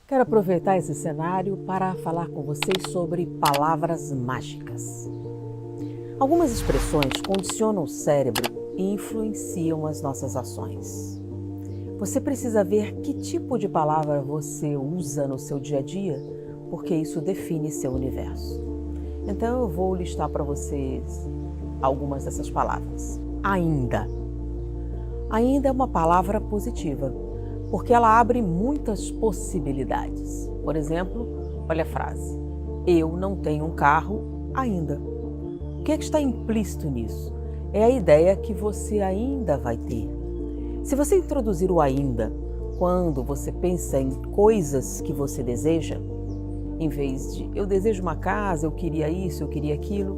Quero aproveitar esse cenário para falar com vocês sobre palavras mágicas. Algumas expressões condicionam o cérebro e influenciam as nossas ações. Você precisa ver que tipo de palavra você usa no seu dia a dia, porque isso define seu universo. Então eu vou listar para vocês algumas dessas palavras. Ainda. Ainda é uma palavra positiva, porque ela abre muitas possibilidades. Por exemplo, olha a frase: eu não tenho um carro ainda. O que é que está implícito nisso? É a ideia que você ainda vai ter. Se você introduzir o ainda quando você pensa em coisas que você deseja, em vez de eu desejo uma casa, eu queria isso, eu queria aquilo,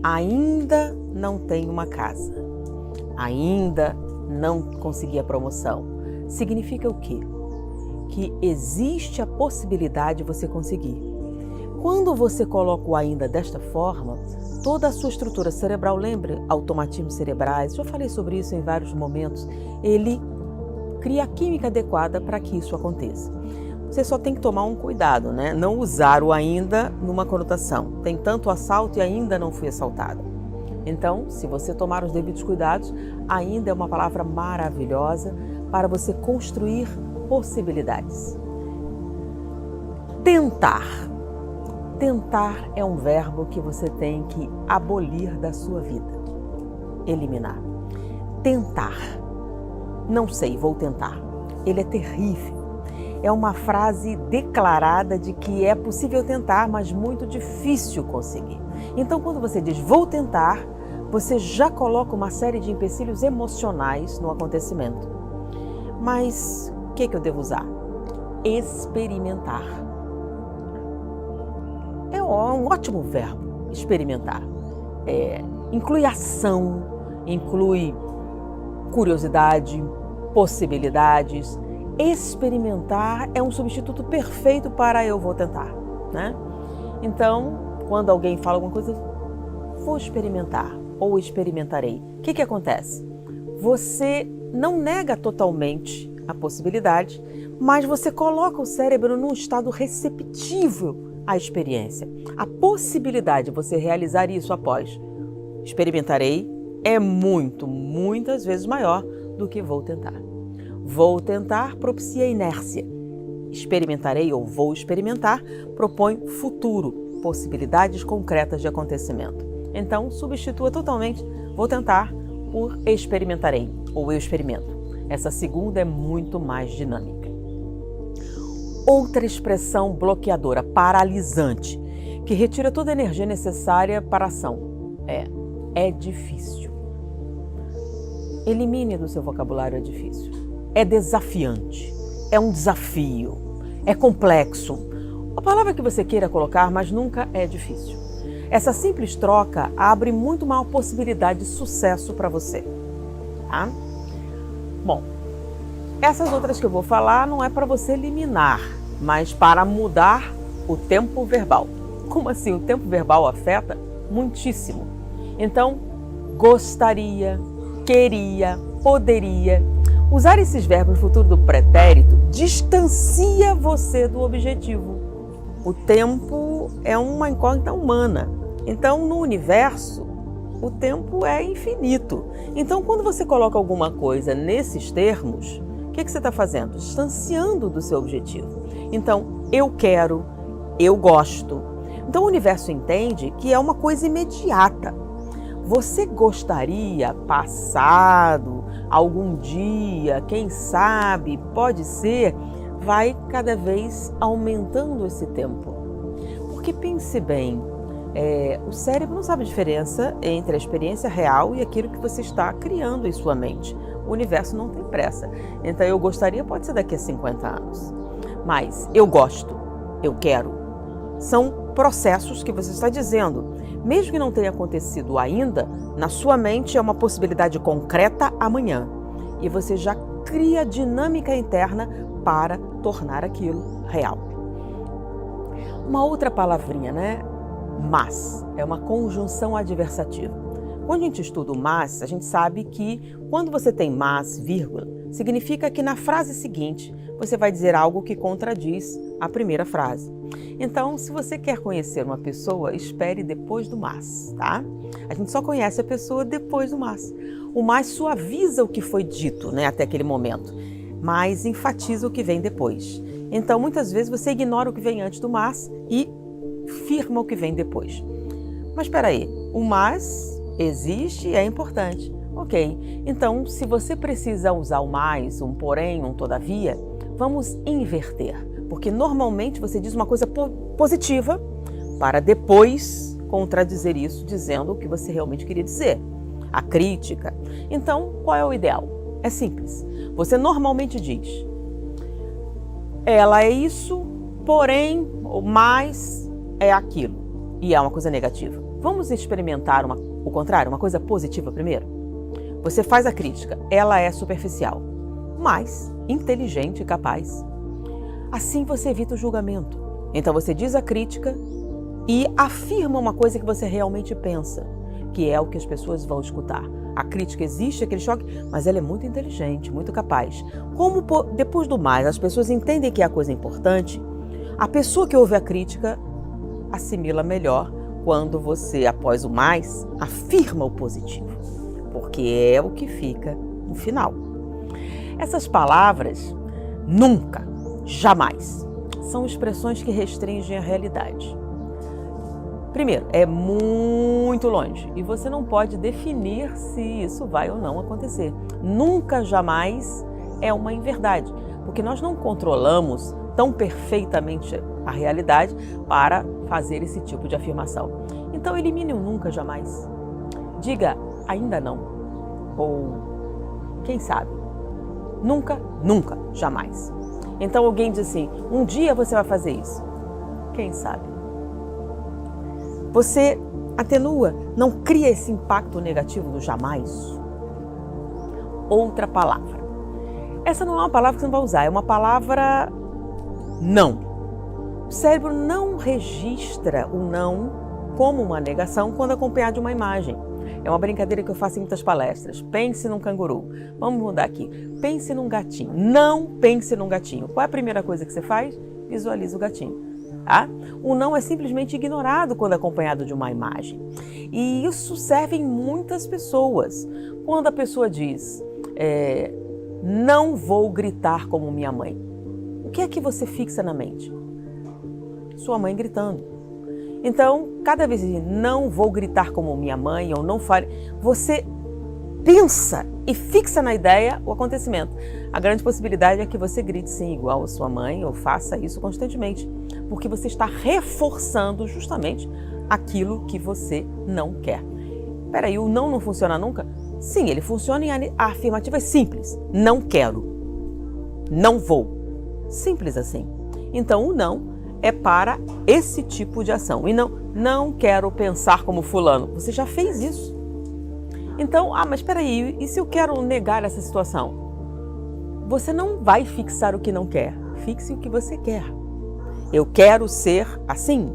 ainda não tenho uma casa, ainda não consegui a promoção, significa o quê? Que existe a possibilidade de você conseguir. Quando você coloca o ainda desta forma, toda a sua estrutura cerebral, lembra automatismos cerebrais, já falei sobre isso em vários momentos, ele cria a química adequada para que isso aconteça. Você só tem que tomar um cuidado, né? Não usar o ainda numa conotação. Tem tanto assalto e ainda não fui assaltada. Então, se você tomar os devidos cuidados, ainda é uma palavra maravilhosa para você construir possibilidades. Tentar. Tentar é um verbo que você tem que abolir da sua vida. Eliminar. Tentar. Não sei, vou tentar. Ele é terrível. É uma frase declarada de que é possível tentar, mas muito difícil conseguir. Então, quando você diz vou tentar, você já coloca uma série de empecilhos emocionais no acontecimento. Mas o que eu devo usar? Experimentar. É um ótimo verbo, experimentar. Inclui ação, inclui curiosidade, possibilidades. Experimentar é um substituto perfeito para eu vou tentar, né? Então, quando alguém fala alguma coisa, vou experimentar ou experimentarei. O que acontece? Você não nega totalmente a possibilidade, mas você coloca o cérebro num estado receptivo à experiência. A possibilidade de você realizar isso após experimentarei é muitas vezes maior do que vou tentar. Vou tentar propicia inércia. Experimentarei ou vou experimentar propõe futuro, possibilidades concretas de acontecimento. Então, substitua totalmente vou tentar por experimentarei ou eu experimento. Essa segunda é muito mais dinâmica. Outra expressão bloqueadora, paralisante, que retira toda a energia necessária para a ação. É difícil. Elimine do seu vocabulário é difícil. É desafiante, é um desafio, é complexo. A palavra que você queira colocar, mas nunca é difícil. Essa simples troca abre muito maior possibilidade de sucesso para você, tá? Bom, essas outras que eu vou falar não é para você eliminar, mas para mudar o tempo verbal. Como assim? O tempo verbal afeta muitíssimo. Então, gostaria, queria, poderia. Usar esses verbos no futuro do pretérito distancia você do objetivo. O tempo é uma incógnita humana. Então, no universo, o tempo é infinito. Então, quando você coloca alguma coisa nesses termos, o que você está fazendo? Distanciando do seu objetivo. Então, eu quero, eu gosto. Então, o universo entende que é uma coisa imediata. Você gostaria, passado, algum dia, quem sabe, pode ser, vai cada vez aumentando esse tempo. Porque pense bem, o cérebro não sabe a diferença entre a experiência real e aquilo que você está criando em sua mente. O universo não tem pressa. Então, eu gostaria pode ser daqui a 50 anos. Mas eu gosto, eu quero. São processos que você está dizendo. Mesmo que não tenha acontecido ainda, na sua mente é uma possibilidade concreta amanhã. E você já cria dinâmica interna para tornar aquilo real. Uma outra palavrinha, né? Mas. É uma conjunção adversativa. Quando a gente estuda o mas, a gente sabe que quando você tem mas, vírgula, significa que na frase seguinte você vai dizer algo que contradiz a primeira frase. Então, se você quer conhecer uma pessoa, espere depois do mas, tá? A gente só conhece a pessoa depois do mas. O mas suaviza o que foi dito, né, até aquele momento, mas enfatiza o que vem depois. Então, muitas vezes você ignora o que vem antes do mas e firma o que vem depois. Mas espera aí, o mas existe e é importante. Ok, então se você precisa usar o mais, um porém, um todavia, vamos inverter. Porque normalmente você diz uma coisa positiva para depois contradizer isso dizendo o que você realmente queria dizer. A crítica. Então, qual é o ideal? É simples. Você normalmente diz: ela é isso, porém, o mais é aquilo. E é uma coisa negativa. Vamos experimentar o contrário, uma coisa positiva primeiro? Você faz a crítica. Ela é superficial, mas inteligente e capaz. Assim você evita o julgamento. Então você diz a crítica e afirma uma coisa que você realmente pensa, que é o que as pessoas vão escutar. A crítica existe, aquele choque, mas ela é muito inteligente, muito capaz. Como depois do mais as pessoas entendem que é a coisa importante, a pessoa que ouve a crítica assimila melhor quando você, após o mais, afirma o positivo, porque é o que fica no final. Essas palavras, nunca, jamais, são expressões que restringem a realidade. Primeiro, é muito longe e você não pode definir se isso vai ou não acontecer. Nunca, jamais é uma inverdade, porque nós não controlamos tão perfeitamente a realidade para fazer esse tipo de afirmação. Então elimine o nunca, jamais. Diga ainda não ou quem sabe. Nunca, nunca, jamais. Então alguém diz assim: um dia você vai fazer isso. Quem sabe? Você atenua, não cria esse impacto negativo do jamais. Outra palavra. Essa não é uma palavra que você não vai usar, é uma palavra não. O cérebro não registra o não como uma negação quando acompanhado de uma imagem. É uma brincadeira que eu faço em muitas palestras. Pense num canguru. Vamos mudar aqui. Pense num gatinho. Não pense num gatinho. Qual é a primeira coisa que você faz? Visualiza o gatinho. Tá? O não é simplesmente ignorado quando acompanhado de uma imagem. E isso serve em muitas pessoas. Quando a pessoa diz, não vou gritar como minha mãe. O que é que você fixa na mente? Sua mãe gritando. Então, cada vez que não vou gritar como minha mãe ou não farei, você pensa e fixa na ideia o acontecimento. A grande possibilidade é que você grite sim igual a sua mãe ou faça isso constantemente, porque você está reforçando justamente aquilo que você não quer. Peraí, o não funciona nunca? Sim, ele funciona em afirmativas simples. Não quero. Não vou. Simples assim. Então, o não é para esse tipo de ação. E não quero pensar como fulano. Você já fez isso. Então, mas espera aí, e se eu quero negar essa situação? Você não vai fixar o que não quer. Fixe o que você quer. Eu quero ser assim.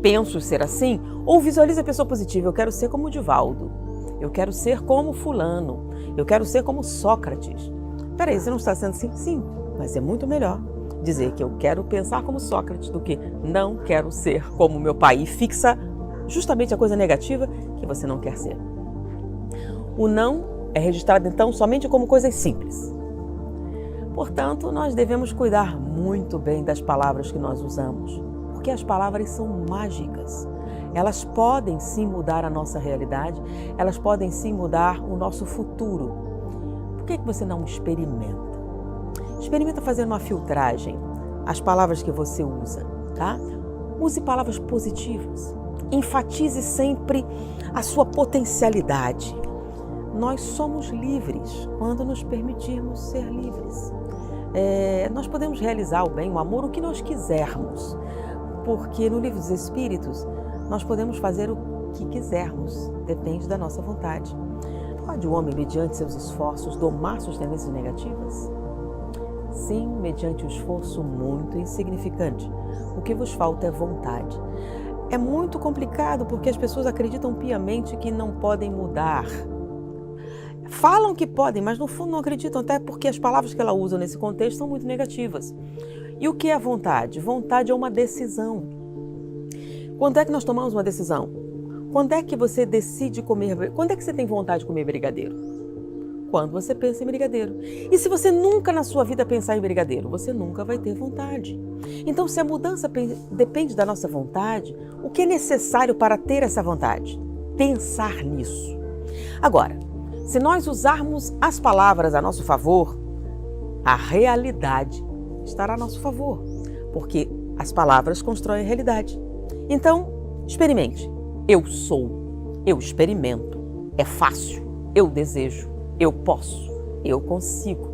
Penso ser assim. Ou visualize a pessoa positiva. Eu quero ser como o Divaldo. Eu quero ser como fulano. Eu quero ser como Sócrates. Espera aí, você não está sendo assim? Sim, mas é muito melhor dizer que eu quero pensar como Sócrates do que não quero ser como meu pai. E fixa justamente a coisa negativa que você não quer ser. O não é registrado, então, somente como coisas simples. Portanto, nós devemos cuidar muito bem das palavras que nós usamos, porque as palavras são mágicas. Elas podem sim mudar a nossa realidade, elas podem sim mudar o nosso futuro. Por que você não experimenta? Experimenta fazer uma filtragem, as palavras que você usa, tá? Use palavras positivas. Enfatize sempre a sua potencialidade. Nós somos livres quando nos permitirmos ser livres. Nós podemos realizar o bem, o amor, o que nós quisermos, porque no Livro dos Espíritos nós podemos fazer o que quisermos, depende da nossa vontade. Pode o homem, mediante seus esforços, domar suas tendências negativas? Sim, mediante um esforço muito insignificante. O que vos falta é vontade. É muito complicado porque as pessoas acreditam piamente que não podem mudar. Falam que podem, mas no fundo não acreditam, até porque as palavras que ela usa nesse contexto são muito negativas. E o que é vontade? Vontade é uma decisão. Quando é que nós tomamos uma decisão? Quando é que você decide comer? Quando é que você tem vontade de comer brigadeiro? Quando você pensa em brigadeiro. E se você nunca na sua vida pensar em brigadeiro, você nunca vai ter vontade. Então, se a mudança depende da nossa vontade, o que é necessário para ter essa vontade? Pensar nisso. Agora, se nós usarmos as palavras a nosso favor, a realidade estará a nosso favor, porque as palavras constroem a realidade. Então, experimente. Eu sou, eu experimento, é fácil, eu desejo, eu posso, eu consigo.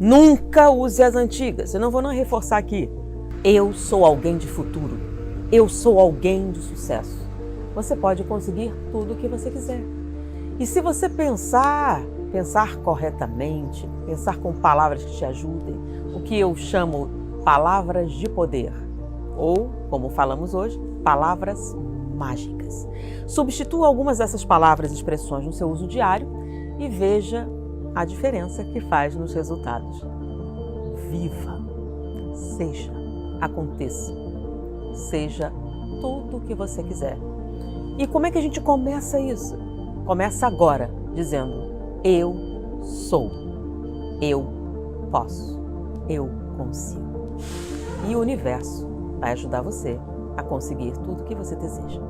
Nunca use as antigas, eu não vou reforçar aqui. Eu sou alguém de futuro, eu sou alguém de sucesso. Você pode conseguir tudo o que você quiser. E se você pensar corretamente, pensar com palavras que te ajudem, o que eu chamo palavras de poder, ou, como falamos hoje, palavras mágicas. Substitua algumas dessas palavras e expressões no seu uso diário e veja a diferença que faz nos resultados. Viva, seja, aconteça, seja tudo o que você quiser. E como é que a gente começa isso? Começa agora, dizendo: eu sou, eu posso, eu consigo. E o universo vai ajudar você a conseguir tudo o que você deseja.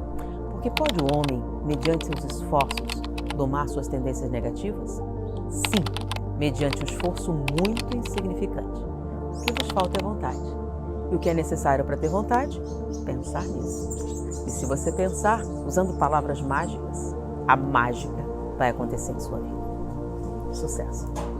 Porque pode o homem, mediante seus esforços, domar suas tendências negativas? Sim, mediante um esforço muito insignificante. O que nos falta é vontade. E o que é necessário para ter vontade? Pensar nisso. E se você pensar usando palavras mágicas, a mágica vai acontecer em sua vida. Sucesso!